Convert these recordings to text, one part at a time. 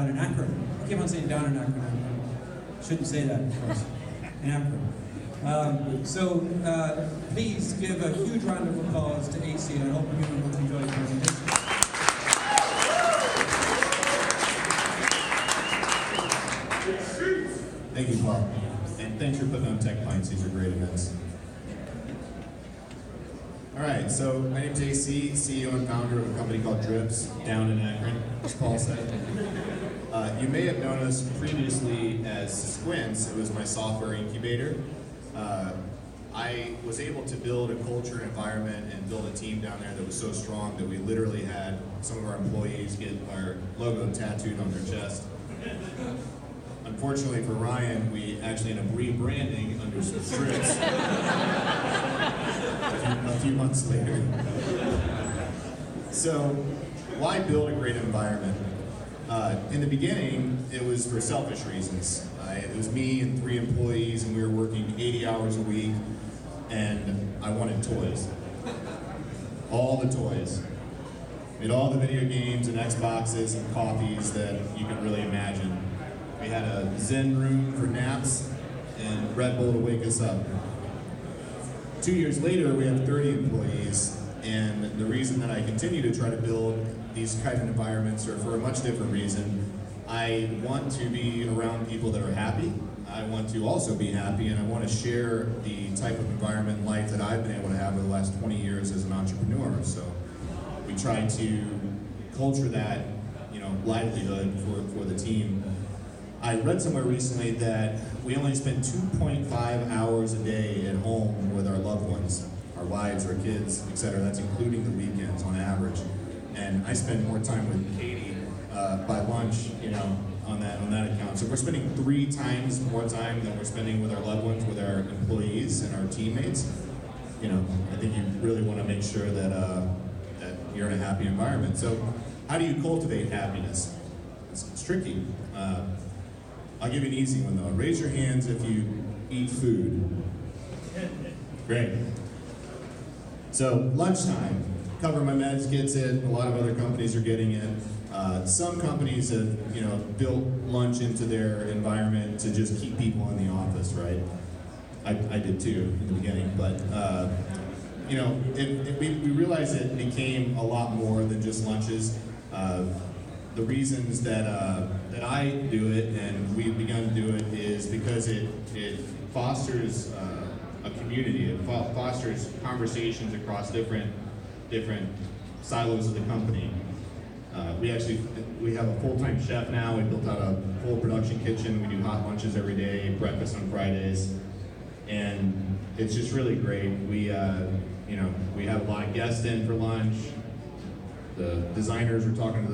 down in Akron. I keep on saying down in Akron. I shouldn't say that, of course. In Akron. Please give a huge round of applause to AC. I hope you will enjoy the presentation. Thank you, Paul. And thanks for putting on TechPints. These are great events. All right, so my name's AC, CEO and founder of a company called Drips down in Akron, as Paul said. You may have known us previously as Squints. It was my software incubator. I was able to build a culture and environment and build a team down there that was so strong that we literally had some of our employees get our logo tattooed on their chest. Unfortunately for Ryan, we actually ended up rebranding under some Drips a few months later. So, why build a great environment? In the beginning, it was for selfish reasons. It was me and 3 employees, and we were working 80 hours a week, and I wanted toys. All the toys. We had all the video games and Xboxes and coffees that you could really imagine. We had a Zen room for naps and Red Bull to wake us up. 2 years later, we have 30 employees, and the reason that I continue to try to build these kind of environments are for a much different reason. I want to be around people that are happy. I want to also be happy, and I want to share the type of environment and life that I've been able to have over the last 20 years as an entrepreneur. So we try to culture that, livelihood for the team. I read somewhere recently that we only spend 2.5 hours a day at home with our loved ones, our wives, our kids, etc. That's including the weekends on average. And I spend more time with Katie by lunch, on that account. So we're spending 3 times more time than we're spending with our loved ones, with our employees and our teammates. I think you really want to make sure that you're in a happy environment. So how do you cultivate happiness? It's tricky. I'll give you an easy one though. Raise your hands if you eat food. Great. So lunchtime. Cover My Meds gets it. A lot of other companies are getting it. Some companies have, built lunch into their environment to just keep people in the office, right? I did too in the beginning, but we realized it became a lot more than just lunches. The reasons that I do it and we've begun to do it is because it fosters a community. It fosters conversations across different silos of the company. We have a full-time chef now. We built out a full production kitchen. We do hot lunches every day, breakfast on Fridays, and it's just really great. We have a lot of guests in for lunch. The designers are talking to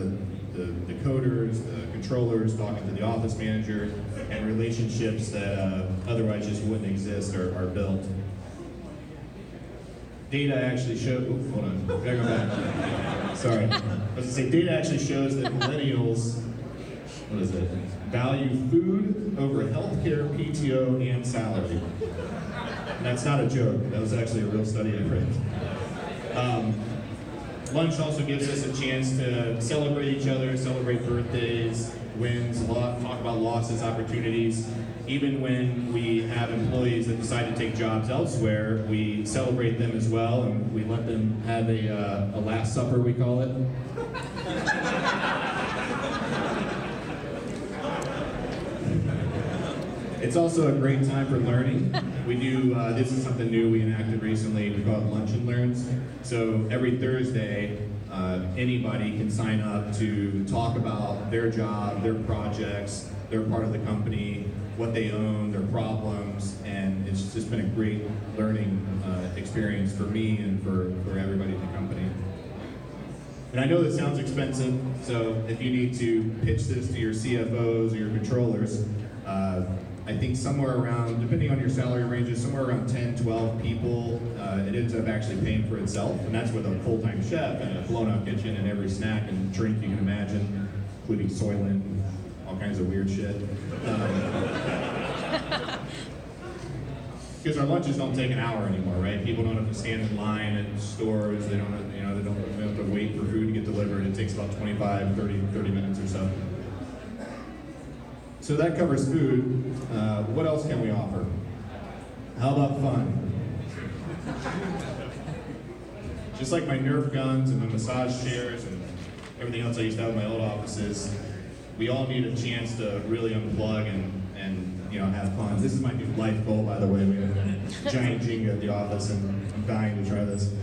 the coders, the controllers, talking to the office manager, and relationships that otherwise just wouldn't exist are built. Data actually shows, hold on, gotta go back. Sorry. I was gonna say, data actually shows that millennials, value food over healthcare, PTO, and salary. And that's not a joke, that was actually a real study I read. Lunch also gives us a chance to celebrate each other, celebrate birthdays, wins, talk about losses, opportunities. Even when we have employees that decide to take jobs elsewhere, we celebrate them as well, and we let them have a last supper, we call it. It's also a great time for learning. We do, this is something new we enacted recently, we call it Lunch and Learns. So every Thursday, anybody can sign up to talk about their job, their projects, their part of the company, what they own, their problems, and it's just been a great learning experience for me and for everybody in the company. And I know this sounds expensive, so if you need to pitch this to your CFOs or your controllers, I think somewhere around, depending on your salary ranges, somewhere around 10, 12 people, it ends up actually paying for itself, and that's with a full-time chef and a blown-out kitchen and every snack and drink you can imagine, including Soylent, all kinds of weird shit. Because our lunches don't take an hour anymore, right? People don't have to stand in line at stores. They don't have to wait for food to get delivered. It takes about 25, 30 minutes or so. So that covers food. What else can we offer? How about fun? Just like my Nerf guns and my massage chairs and everything else I used to have in my old offices, we all need a chance to really unplug and have fun. This is my new life goal, by the way. We have a giant Jenga at the office, and I'm dying to try this.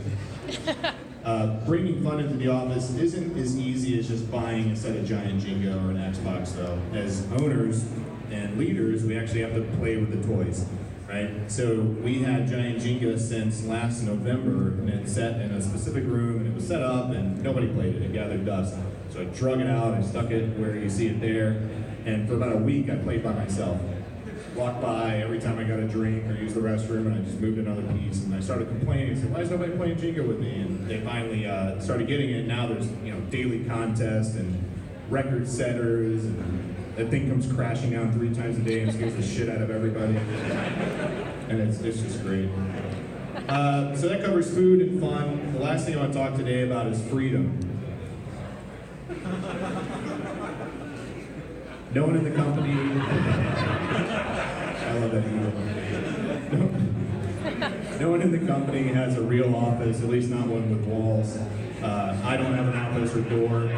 Bringing fun into the office isn't as easy as just buying a set of giant Jenga or an Xbox, though. As owners and leaders, we actually have to play with the toys, right? So we had giant Jenga since last November, and it sat in a specific room, and it was set up, and nobody played it. It gathered dust. So I drug it out, I stuck it where you see it there, and for about a week I played by myself. Walked by every time I got a drink or used the restroom, and I just moved another piece, and I started complaining. I said, why is nobody playing Jenga with me? And they finally started getting it. Now there's daily contests and record setters, and that thing comes crashing down 3 times a day and scares the shit out of everybody. And it's just great. So that covers food and fun. The last thing I want to talk today about is freedom. No one in the company, I love that email. No one in the company has a real office, at least not one with walls. I don't have an office or door.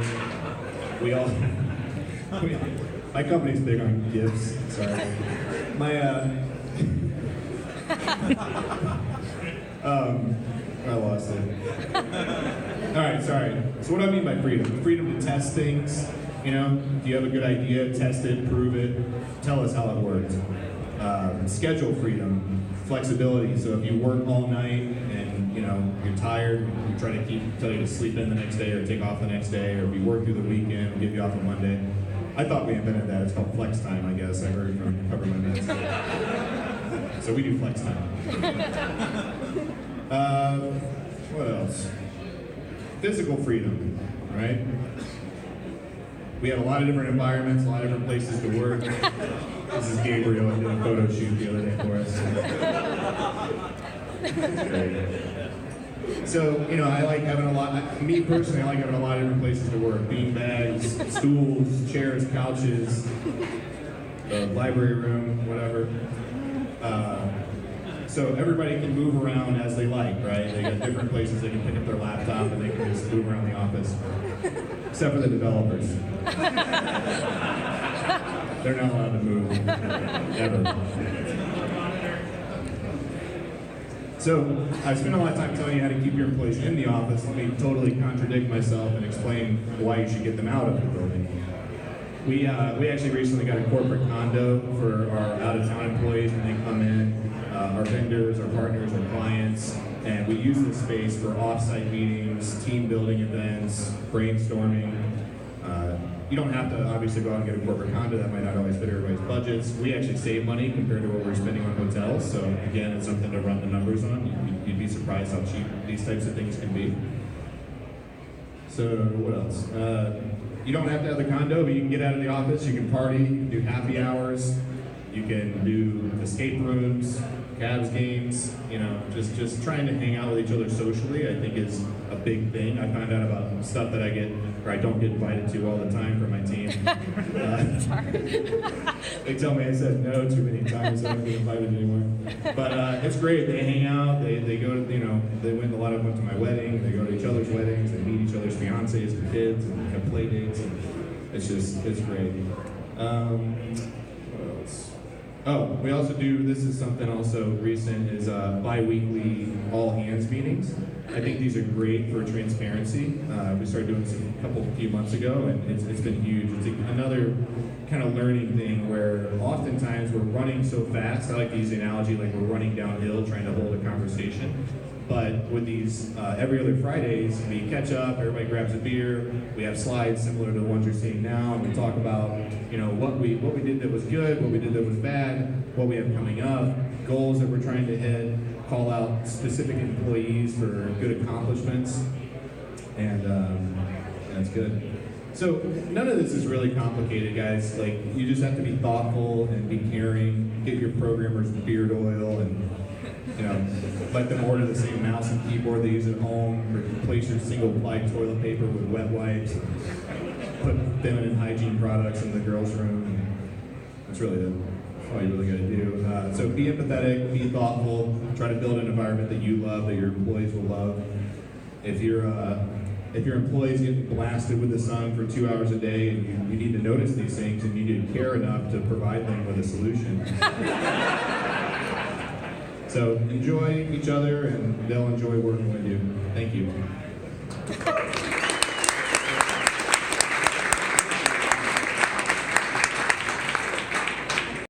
My company's big on gifts, sorry. I lost it. All right, sorry. So what do I mean by freedom? Freedom to test things. Do you have a good idea? Test it, prove it. Tell us how it works. Schedule freedom, flexibility. So if you work all night and you're tired, we try to tell you to sleep in the next day or take off the next day, or if you work through the weekend, we'll give you off on Monday. I thought we invented that. It's called flex time, I guess. I heard from Cover My Meds. So we do flex time. What else? Physical freedom, right? We have a lot of different environments, a lot of different places to work. This is Gabriel. He did a photo shoot the other day for us. Great. So, I like having me personally, I like having a lot of different places to work. Beanbags, stools, chairs, couches, the library room, whatever. So everybody can move around as they like, right? They got different places they can pick up their laptop and they can just move around the office. Except for the developers. They're not allowed to move, ever. So, I spent a lot of time telling you how to keep your employees in the office. Let me totally contradict myself and explain why you should get them out of the building. We actually recently got a corporate condo for our out-of-town employees when they come in, our vendors, our partners, our clients, and we use this space for off-site meetings, team building events, brainstorming. You don't have to obviously go out and get a corporate condo. That might not always fit everybody's budgets. We actually save money compared to what we're spending on hotels. So again, it's something to run the numbers on. You'd be surprised how cheap these types of things can be. So what else? You don't have to have the condo, but you can get out of the office. You can party, you can do happy hours. You can do escape rooms, Cavs games, just trying to hang out with each other socially, I think is a big thing. I find out about stuff that I don't get invited to all the time from my team. They tell me I said no too many times, so I don't get invited anymore. But it's great. They hang out. They go to, a lot of them went to my wedding. They go to each other's weddings. They meet each other's fiancés and kids and have play dates. And it's great. What else? Oh, we also do, this is something also recent, is bi-weekly all-hands meetings. I think these are great for transparency. We started doing this a few months ago, and it's been huge. It's another kind of learning thing where oftentimes we're running so fast. I like to use the analogy like we're running downhill trying to hold a conversation. But with these every other Fridays, we catch up, everybody grabs a beer, we have slides similar to the ones you're seeing now, and we talk about what we did that was good, what we did that was bad, what we have coming up, goals that we're trying to hit, call out specific employees for good accomplishments, and that's good. So none of this is really complicated, guys. Like, you just have to be thoughtful and be caring, get your programmers beard oil, and let them order the same mouse and keyboard they use at home, replace your single-ply toilet paper with wet wipes, put feminine hygiene products in the girls' room. That's all you really got to do. So be empathetic, be thoughtful, try to build an environment that you love, that your employees will love. If your employees get blasted with the sun for 2 hours a day, and you need to notice these things, and you need to care enough to provide them with a solution. So enjoy each other, and they'll enjoy working with you. Thank you.